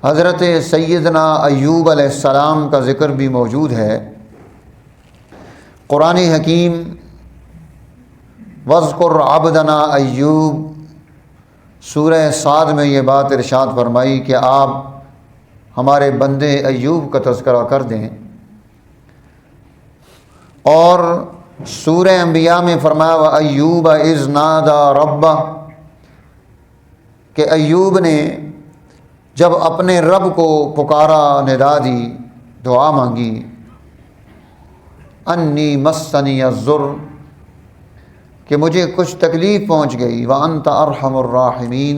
حضرت سیدنا ایوب علیہ السلام کا ذکر بھی موجود ہے۔ قرآن حکیم وَاذْكُرْ عَبْدَنَا ایوب سورہ صاد میں یہ بات ارشاد فرمائی کہ آپ ہمارے بندے ایوب کا تذکرہ کر دیں، اور سورہ انبیاء میں فرمایا وَأَيُّوبَ إِذْ نَادَى رَبَّهُ کہ ایوب نے جب اپنے رب کو پکارا، ندا دی، دعا مانگی، انی مسنی الضر کہ مجھے کچھ تکلیف پہنچ گئی، وانت ارحم الراحمین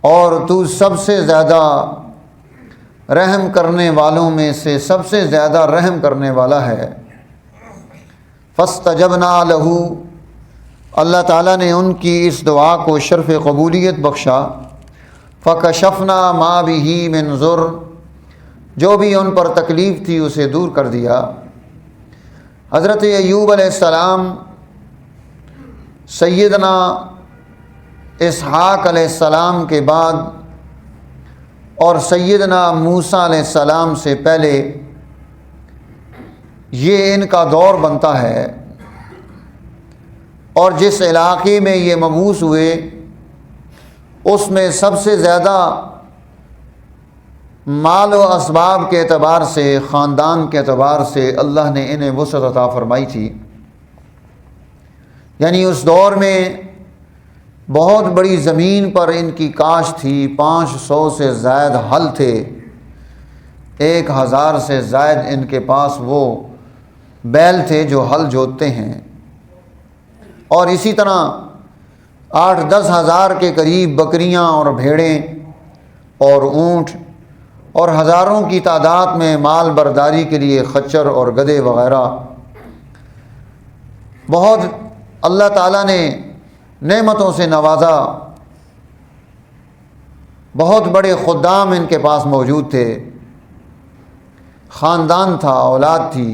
اور تو سب سے زیادہ رحم کرنے والوں میں سے سب سے زیادہ رحم کرنے والا ہے۔ فاستجبنا لہ اللہ تعالیٰ نے ان کی اس دعا کو شرف قبولیت بخشا۔ فکشفنا ما بہ من ضر جو بھی ان پر تکلیف تھی اسے دور کر دیا۔ حضرت ایوب علیہ السلام سیدنا اسحاق علیہ السلام کے بعد اور سیدنا موسیٰ علیہ السلام سے پہلے یہ ان کا دور بنتا ہے، اور جس علاقے میں یہ مبعوث ہوئے اس میں سب سے زیادہ مال و اسباب کے اعتبار سے، خاندان کے اعتبار سے اللہ نے انہیں وسعت عطا فرمائی تھی۔ یعنی اس دور میں بہت بڑی زمین پر ان کی کاشت تھی، 500 سے زائد ہل تھے، 1000 سے زائد ان کے پاس وہ بیل تھے جو ہل جوتتے ہیں، اور اسی طرح 8-10 ہزار کے قریب بکریاں اور بھیڑیں اور اونٹ، اور ہزاروں کی تعداد میں مال برداری کے لیے خچر اور گدھے وغیرہ۔ بہت اللہ تعالیٰ نے نعمتوں سے نوازا، بہت بڑے خدام ان کے پاس موجود تھے، خاندان تھا، اولاد تھی۔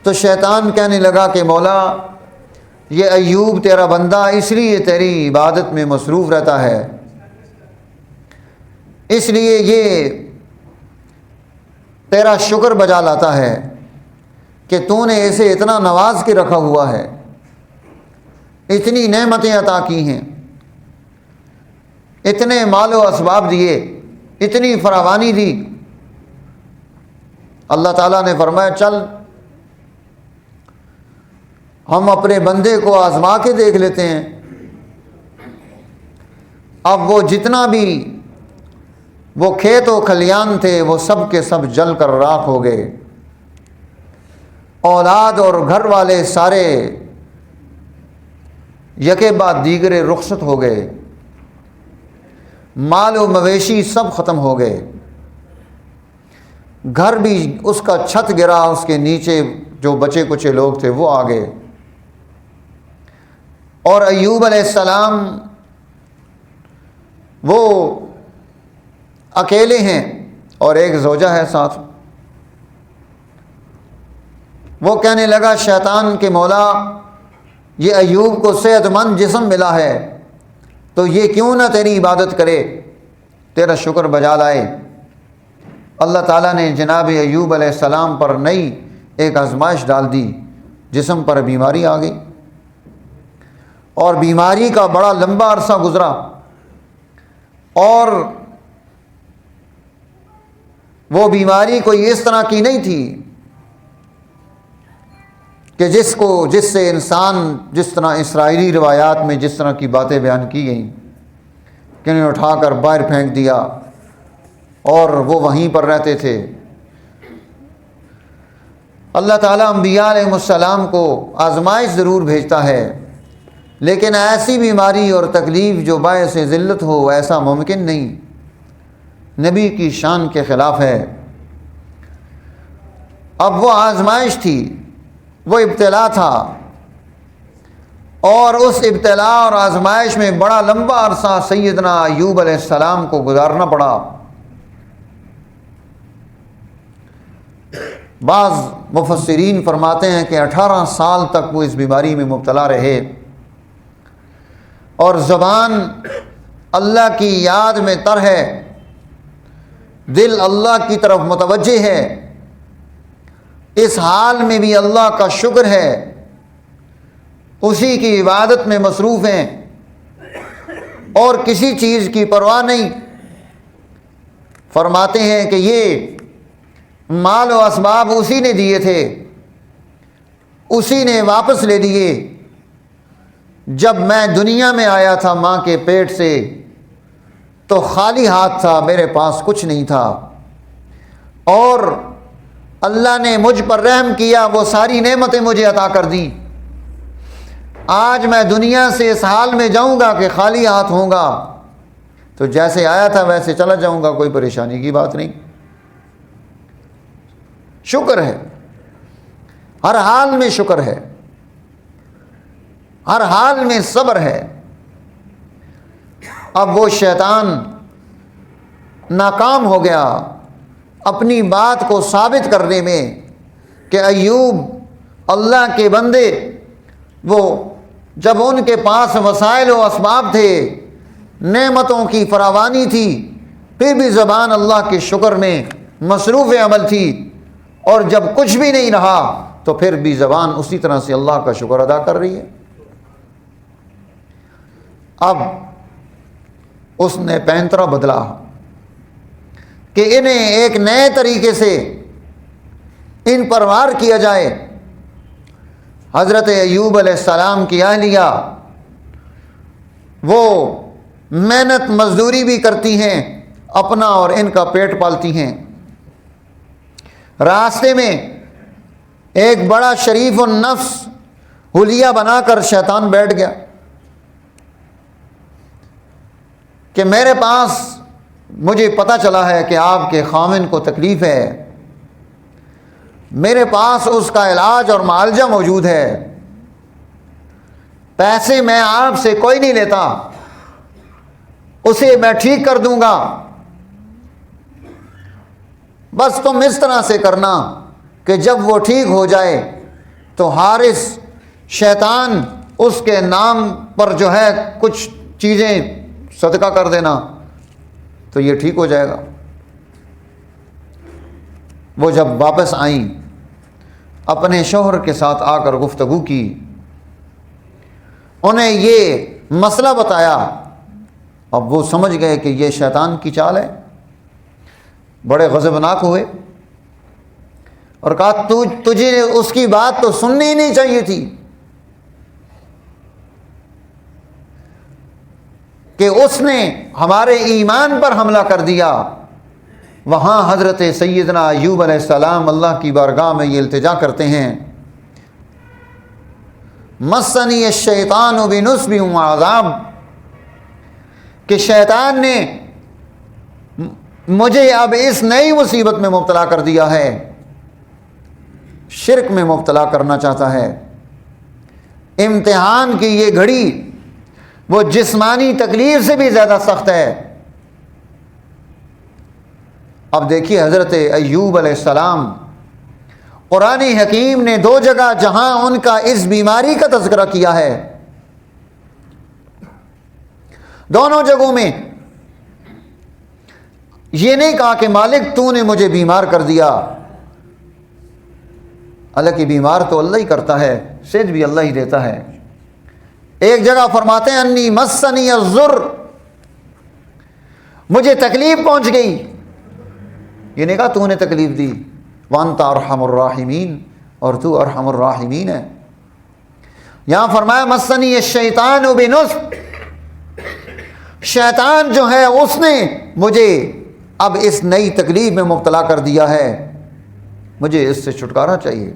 تو شیطان کہنے لگا کہ مولا یہ ایوب تیرا بندہ اس لیے تیری عبادت میں مصروف رہتا ہے، اس لیے یہ تیرا شکر بجا لاتا ہے کہ تو نے اسے اتنا نواز کے رکھا ہوا ہے، اتنی نعمتیں عطا کی ہیں، اتنے مال و اسباب دیے، اتنی فراوانی دی۔ اللہ تعالیٰ نے فرمایا چل ہم اپنے بندے کو آزما کے دیکھ لیتے ہیں۔ اب وہ جتنا بھی وہ کھیت و کھلیان تھے وہ سب کے سب جل کر راکھ ہو گئے، اولاد اور گھر والے سارے یکے بعد دیگرے رخصت ہو گئے، مال و مویشی سب ختم ہو گئے، گھر بھی اس کا چھت گرا، اس کے نیچے جو بچے کچے لوگ تھے وہ آ گئے۔ اور ایوب علیہ السلام وہ اکیلے ہیں اور ایک زوجہ ہے ساتھ۔ وہ کہنے لگا شیطان کہ مولا یہ ایوب کو صحت مند جسم ملا ہے تو یہ کیوں نہ تیری عبادت کرے، تیرا شکر بجا لائے۔ اللہ تعالیٰ نے جناب ایوب علیہ السلام پر نئی ایک آزمائش ڈال دی، جسم پر بیماری آ گئی، اور بیماری کا بڑا لمبا عرصہ گزرا، اور وہ بیماری کوئی اس طرح کی نہیں تھی کہ جس سے انسان، جس طرح اسرائیلی روایات میں جس طرح کی باتیں بیان کی گئیں کہ انہیں اٹھا کر باہر پھینک دیا اور وہ وہیں پر رہتے تھے۔ اللہ تعالیٰ انبیاء علیہ السلام کو آزمائش ضرور بھیجتا ہے، لیکن ایسی بیماری اور تکلیف جو باعث ذلت ہو ایسا ممکن نہیں، نبی کی شان کے خلاف ہے۔ اب وہ آزمائش تھی، وہ ابتلا تھا، اور اس ابتلا اور آزمائش میں بڑا لمبا عرصہ سیدنا ایوب علیہ السلام کو گزارنا پڑا۔ بعض مفسرین فرماتے ہیں کہ 18 سال تک وہ اس بیماری میں مبتلا رہے، اور زبان اللہ کی یاد میں تر ہے، دل اللہ کی طرف متوجہ ہے، اس حال میں بھی اللہ کا شکر ہے، اسی کی عبادت میں مصروف ہیں اور کسی چیز کی پرواہ نہیں۔ فرماتے ہیں کہ یہ مال و اسباب اسی نے دیے تھے، اسی نے واپس لے لیے۔ جب میں دنیا میں آیا تھا ماں کے پیٹ سے تو خالی ہاتھ تھا، میرے پاس کچھ نہیں تھا، اور اللہ نے مجھ پر رحم کیا، وہ ساری نعمتیں مجھے عطا کر دیں۔ آج میں دنیا سے اس حال میں جاؤں گا کہ خالی ہاتھ ہوں گا، تو جیسے آیا تھا ویسے چلا جاؤں گا، کوئی پریشانی کی بات نہیں۔ شکر ہے، ہر حال میں شکر ہے، ہر حال میں صبر ہے۔ اب وہ شیطان ناکام ہو گیا اپنی بات کو ثابت کرنے میں کہ ایوب اللہ کے بندے، وہ جب ان کے پاس وسائل و اسباب تھے، نعمتوں کی فراوانی تھی، پھر بھی زبان اللہ کے شکر میں مصروف عمل تھی، اور جب کچھ بھی نہیں رہا تو پھر بھی زبان اسی طرح سے اللہ کا شکر ادا کر رہی ہے۔ اب اس نے پینترا بدلا کہ انہیں ایک نئے طریقے سے ان پر وار کیا جائے۔ حضرت ایوب علیہ السلام کی اہلیہ وہ محنت مزدوری بھی کرتی ہیں، اپنا اور ان کا پیٹ پالتی ہیں۔ راستے میں ایک بڑا شریف النفس حلیہ بنا کر شیطان بیٹھ گیا کہ میرے پاس، مجھے پتہ چلا ہے کہ آپ کے خامن کو تکلیف ہے، میرے پاس اس کا علاج اور معالجہ موجود ہے، پیسے میں آپ سے کوئی نہیں لیتا، اسے میں ٹھیک کر دوں گا، بس تم اس طرح سے کرنا کہ جب وہ ٹھیک ہو جائے تو حارث شیطان اس کے نام پر جو ہے کچھ چیزیں صدقہ کر دینا تو یہ ٹھیک ہو جائے گا۔ وہ جب واپس آئیں، اپنے شوہر کے ساتھ آ کر گفتگو کی، انہیں یہ مسئلہ بتایا۔ اب وہ سمجھ گئے کہ یہ شیطان کی چال ہے، بڑے غضبناک ہوئے اور کہا تجھے اس کی بات تو سننی ہی نہیں چاہیے تھی کہ اس نے ہمارے ایمان پر حملہ کر دیا۔ وہاں حضرت سیدنا ایوب علیہ السلام اللہ کی بارگاہ میں یہ التجا کرتے ہیں، مسنی الشیطان بنصب وعذاب، کہ شیطان نے مجھے اب اس نئی مصیبت میں مبتلا کر دیا ہے، شرک میں مبتلا کرنا چاہتا ہے۔ امتحان کی یہ گھڑی وہ جسمانی تکلیف سے بھی زیادہ سخت ہے۔ اب دیکھیے حضرت ایوب علیہ السلام، قرآن حکیم نے دو جگہ جہاں ان کا اس بیماری کا تذکرہ کیا ہے، دونوں جگہوں میں یہ نہیں کہا کہ مالک تو نے مجھے بیمار کر دیا، حالانکہ بیمار تو اللہ ہی کرتا ہے، صحت بھی اللہ ہی دیتا ہے۔ ایک جگہ فرماتے ہیں انی مسنی الضر، مجھے تکلیف پہنچ گئی، یہ نہیں کہا تو نے تکلیف دی، وانت ارحم الراحمین، اور تو ارحم الراحمین ہے۔ یہاں فرمایا مسنی الشیطان بنصب، شیطان جو ہے اس نے مجھے اب اس نئی تکلیف میں مبتلا کر دیا ہے، مجھے اس سے چھٹکارا چاہیے۔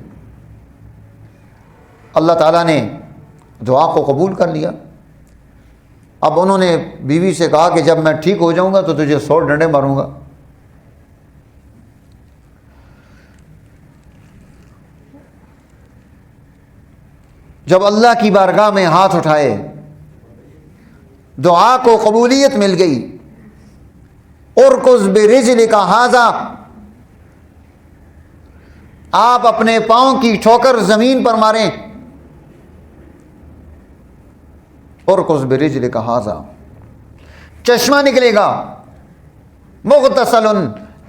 اللہ تعالیٰ نے دعا کو قبول کر لیا۔ اب انہوں نے بیوی سے کہا کہ جب میں ٹھیک ہو جاؤں گا تو تجھے 100 ڈنڈے ماروں گا۔ جب اللہ کی بارگاہ میں ہاتھ اٹھائے، دعا کو قبولیت مل گئی۔ ارکض برجلک ھذا، آپ اپنے پاؤں کی ٹھوکر زمین پر ماریں۔ ارکض برجلک ھذا، چشمہ نکلے گا، مغتسل،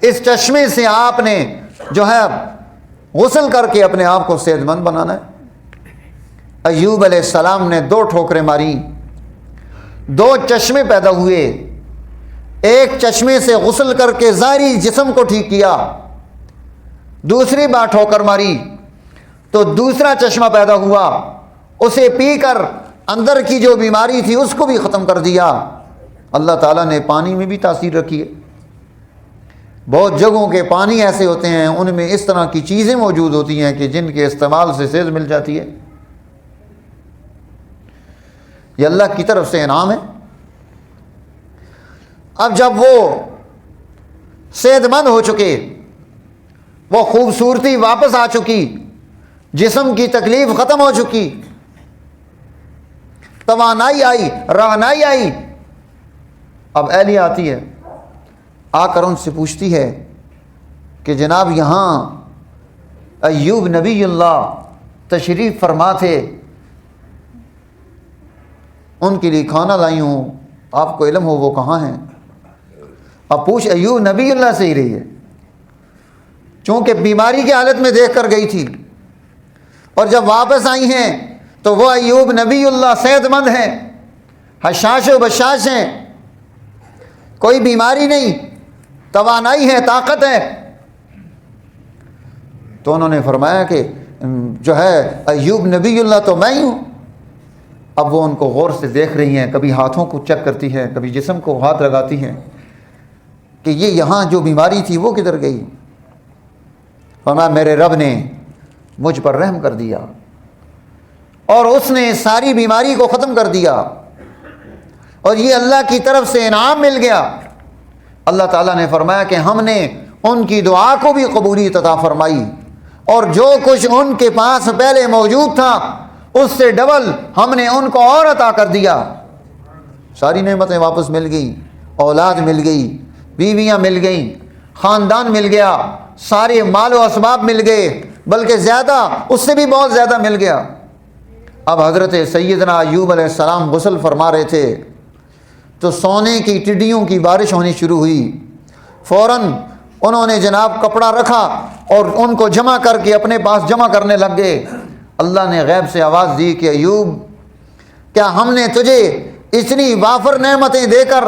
اس چشمے سے آپ نے جو ہے غسل کر کے اپنے آپ کو صحت مند بنانا ہے۔ ایوب علیہ السلام نے 2 ٹھوکریں ماری، 2 چشمے پیدا ہوئے، ایک چشمے سے غسل کر کے ظاہری جسم کو ٹھیک کیا، دوسری بار ٹھوکر ماری تو دوسرا چشمہ پیدا ہوا، اسے پی کر اندر کی جو بیماری تھی اس کو بھی ختم کر دیا۔ اللہ تعالیٰ نے پانی میں بھی تاثیر رکھی ہے۔ بہت جگہوں کے پانی ایسے ہوتے ہیں ان میں اس طرح کی چیزیں موجود ہوتی ہیں کہ جن کے استعمال سے صحت مل جاتی ہے۔ یہ اللہ کی طرف سے انعام ہے۔ اب جب وہ صحت مند ہو چکے، وہ خوبصورتی واپس آ چکی، جسم کی تکلیف ختم ہو چکی، توانائی آئی، رہنائی آئی، اب اہلیہ آتی ہے، آ کر ان سے پوچھتی ہے کہ جناب یہاں ایوب نبی اللہ تشریف فرما تھے، ان کے لیے کھانا لائی ہوں، آپ کو علم ہو وہ کہاں ہیں؟ اب پوچھ ایوب نبی اللہ سے ہی رہی ہے، چونکہ بیماری کی حالت میں دیکھ کر گئی تھی، اور جب واپس آئی ہیں تو وہ ایوب نبی اللہ صحت مند ہیں، حشاش و بشاش ہیں، کوئی بیماری نہیں، توانائی ہے، طاقت ہے۔ تو انہوں نے فرمایا کہ جو ہے ایوب نبی اللہ تو میں ہی ہوں۔ اب وہ ان کو غور سے دیکھ رہی ہیں، کبھی ہاتھوں کو چیک کرتی ہیں، کبھی جسم کو ہاتھ لگاتی ہیں کہ یہ یہاں جو بیماری تھی وہ کدھر گئی؟ فرمایا میرے رب نے مجھ پر رحم کر دیا اور اس نے ساری بیماری کو ختم کر دیا، اور یہ اللہ کی طرف سے انعام مل گیا۔ اللہ تعالیٰ نے فرمایا کہ ہم نے ان کی دعا کو بھی قبولیت عطا فرمائی، اور جو کچھ ان کے پاس پہلے موجود تھا اس سے ڈبل ہم نے ان کو اور عطا کر دیا۔ ساری نعمتیں واپس مل گئیں، اولاد مل گئی، بیویاں مل گئیں، خاندان مل گیا، سارے مال و اسباب مل گئے، بلکہ زیادہ، اس سے بھی بہت زیادہ مل گیا۔ اب حضرت سیدنا ایوب علیہ السلام غسل فرما رہے تھے تو سونے کی ٹڈیوں کی بارش ہونی شروع ہوئی۔ فوراً انہوں نے جناب کپڑا رکھا اور ان کو جمع کر کے اپنے پاس جمع کرنے لگ گئے۔ اللہ نے غیب سے آواز دی کہ ایوب، کیا ہم نے تجھے اتنی وافر نعمتیں دے کر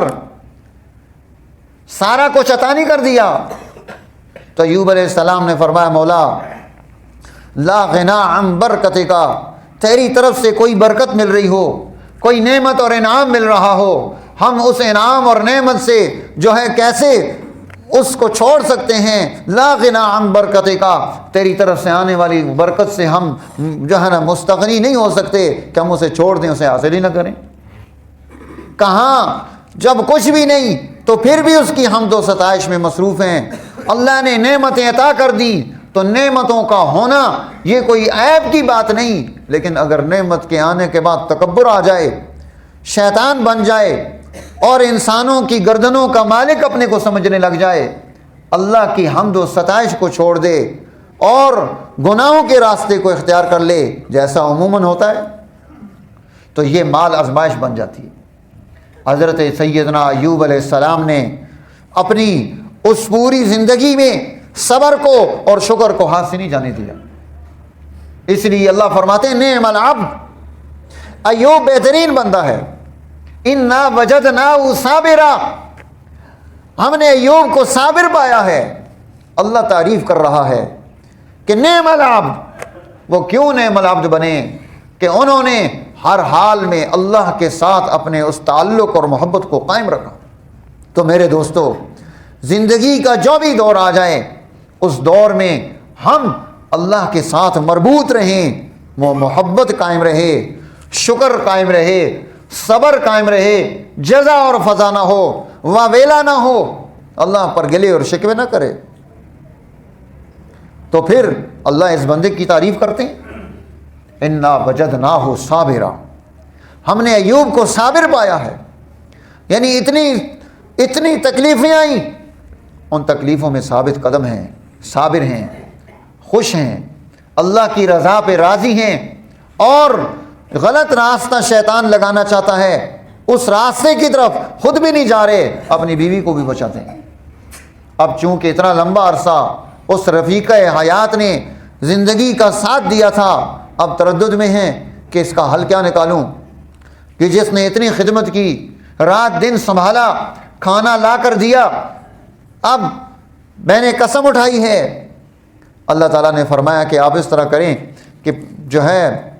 سارا کچھ عطا نہیں کر دیا؟ تو ایوب علیہ السلام نے فرمایا مولا لا غنا عن برکتک، تیری طرف سے کوئی برکت مل رہی ہو، کوئی نعمت اور انعام مل رہا ہو، ہم اس انعام اور نعمت سے جو ہے کیسے اس کو چھوڑ سکتے ہیں؟ لا غنا عن برکتک، تیری طرف سے آنے والی برکت سے ہم جو ہے نا مستغنی نہیں ہو سکتے کہ ہم اسے چھوڑ دیں، اسے حاصل ہی نہ کریں۔ کہاں جب کچھ بھی نہیں تو پھر بھی اس کی حمد و ستائش میں مصروف ہیں۔ اللہ نے نعمتیں عطا کر دی تو نعمتوں کا ہونا یہ کوئی عیب کی بات نہیں، لیکن اگر نعمت کے آنے کے بعد تکبر آ جائے، شیطان بن جائے اور انسانوں کی گردنوں کا مالک اپنے کو سمجھنے لگ جائے، اللہ کی حمد و ستائش کو چھوڑ دے اور گناہوں کے راستے کو اختیار کر لے، جیسا عموماً ہوتا ہے، تو یہ مال آزمائش بن جاتی ہے۔ حضرت سیدنا ایوب علیہ السلام نے اپنی اس پوری زندگی میں صبر کو اور شکر کو ہاتھ سے نہیں جانے دیا۔ اس لیے اللہ فرماتے ہیں نعم العبد، ایوب بہترین بندہ ہے، انا وجدناہ صابرا، ہم نے ایوب کو صابر پایا ہے۔ اللہ تعریف کر رہا ہے کہ نعم العبد، وہ کیوں نعم العبد بنے کہ انہوں نے ہر حال میں اللہ کے ساتھ اپنے اس تعلق اور محبت کو قائم رکھا۔ تو میرے دوستو، زندگی کا جو بھی دور آ جائے اس دور میں ہم اللہ کے ساتھ مربوط رہیں، وہ محبت قائم رہے، شکر قائم رہے، صبر قائم رہے، جزا اور فضا نہ ہو، واویلا نہ ہو، اللہ پر گلے اور شکوے نہ کرے، تو پھر اللہ اس بندے کی تعریف کرتے ہیں انا وجدناہ صابرا، ہم نے ایوب کو صابر پایا ہے۔ یعنی اتنی تکلیفیں آئیں، ان تکلیفوں میں ثابت قدم ہیں، صابر ہیں، خوش ہیں، اللہ کی رضا پہ راضی ہیں، اور غلط راستہ شیطان لگانا چاہتا ہے اس راستے کی طرف خود بھی نہیں جا رہے، اپنی بیوی کو بھی بچاتے ہیں۔ اب چونکہ اتنا لمبا عرصہ اس رفیقہ حیات نے زندگی کا ساتھ دیا تھا، اب تردد میں ہیں کہ اس کا حل کیا نکالوں، کہ جس نے اتنی خدمت کی، رات دن سنبھالا، کھانا لا کر دیا، اب میں نے قسم اٹھائی ہے۔ اللہ تعالیٰ نے فرمایا کہ آپ اس طرح کریں کہ جو ہے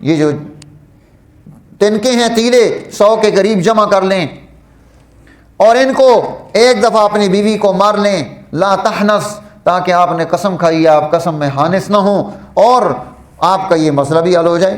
یہ جو تنکے ہیں، تیلے 100 کے قریب جمع کر لیں اور ان کو ایک دفعہ اپنی بیوی کو مار لیں، لا تحنس، تاکہ آپ نے قسم کھائی ہے آپ قسم میں حانث نہ ہوں اور آپ کا یہ مسئلہ بھی حل ہو جائے۔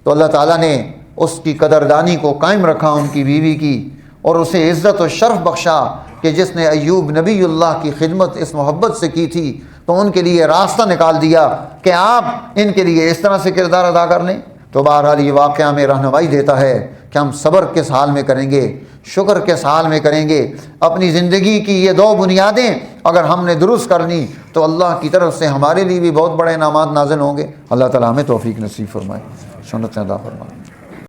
تو اللہ تعالیٰ نے اس کی قدردانی کو قائم رکھا ان کی بیوی کی، اور اسے عزت و شرف بخشا کہ جس نے ایوب نبی اللہ کی خدمت اس محبت سے کی تھی، تو ان کے لیے راستہ نکال دیا کہ آپ ان کے لیے اس طرح سے کردار ادا کر لیں۔ تو بہرحال یہ واقعہ ہمیں رہنمائی دیتا ہے کہ ہم صبر کس حال میں کریں گے، شکر کس حال میں کریں گے۔ اپنی زندگی کی یہ 2 بنیادیں اگر ہم نے درست کر لی تو اللہ کی طرف سے ہمارے لیے بھی بہت بڑے انعامات نازل ہوں گے۔ اللہ تعالیٰ ہمیں توفیق نصیب فرمائے، سنت عطا فرمائے۔